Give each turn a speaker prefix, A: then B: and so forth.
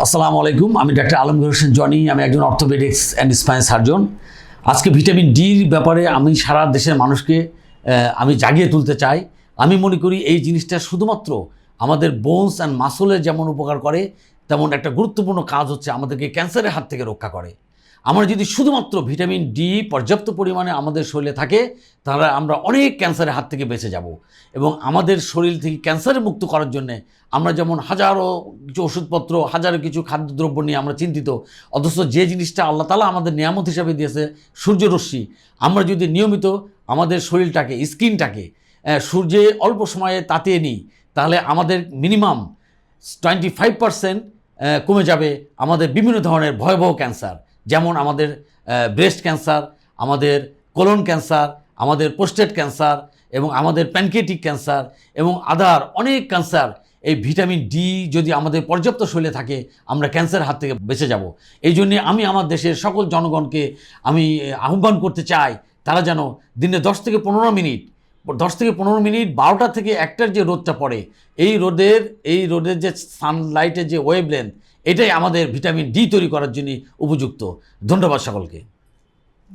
A: আসসালামু আলাইকুম, আমি ডাক্তার আলমগীর হোসেন জনি। আমি একজন অর্থোপেডিক্স অ্যান্ড স্পাইন সার্জন। আজকে ভিটামিন ডির ব্যাপারে আমি সারা দেশের মানুষকে আমি জাগিয়ে তুলতে চাই। আমি মনে করি এই জিনিসটা শুধুমাত্র আমাদের বোনস অ্যান্ড মাসলের যেমন উপকার করে, তেমন একটা গুরুত্বপূর্ণ কাজ হচ্ছে আমাদেরকে ক্যান্সারের হাত থেকে রক্ষা করে। আমরা যদি শুধুমাত্র ভিটামিন ডি পর্যাপ্ত পরিমাণে আমাদের শরীরে থাকে, তাহলে আমরা অনেক ক্যান্সারের হাত থেকে বেঁচে যাব। এবং আমাদের শরীর থেকে ক্যান্সারে মুক্ত করার জন্যে আমরা যেমন হাজারো কিছু ওষুধপত্র, হাজারো কিছু খাদ্যদ্রব্য নিয়ে আমরা চিন্তিত, অথচ যে জিনিসটা আল্লাহ তাআলা আমাদের নিয়ামত হিসাবে দিয়েছে সূর্যরশ্মি, আমরা যদি নিয়মিত আমাদের শরীরটাকে, স্কিনটাকে সূর্যে অল্প সময়ে তাতিয়ে নিই, তাহলে আমাদের মিনিমাম 25% কমে যাবে আমাদের বিভিন্ন ধরনের ভয়াবহ ক্যান্সার, যেমন আমাদের ব্রেস্ট ক্যান্সার, আমাদের কোলন ক্যান্সার, আমাদের প্রোস্টেট ক্যান্সার এবং আমাদের প্যানক্রিয়াটিক ক্যান্সার এবং আদার অনেক ক্যান্সার। এই ভিটামিন ডি যদি আমাদের পর্যাপ্ত শরীরে থাকে, আমরা ক্যান্সারের হাত থেকে বেঁচে যাব। এই জন্যে আমি আমার দেশের সকল জনগণকে আমি আহ্বান করতে চাই, তারা যেন দিনে 10 থেকে 15 মিনিট 12টা থেকে 1টার যে রোদটা পড়ে, এই রোদের যে সানলাইটের যে ওয়েভলেন্থ, এটাই আমাদের ভিটামিন ডি তৈরি করার জন্য উপযুক্ত। ধন্যবাদ সকলকে।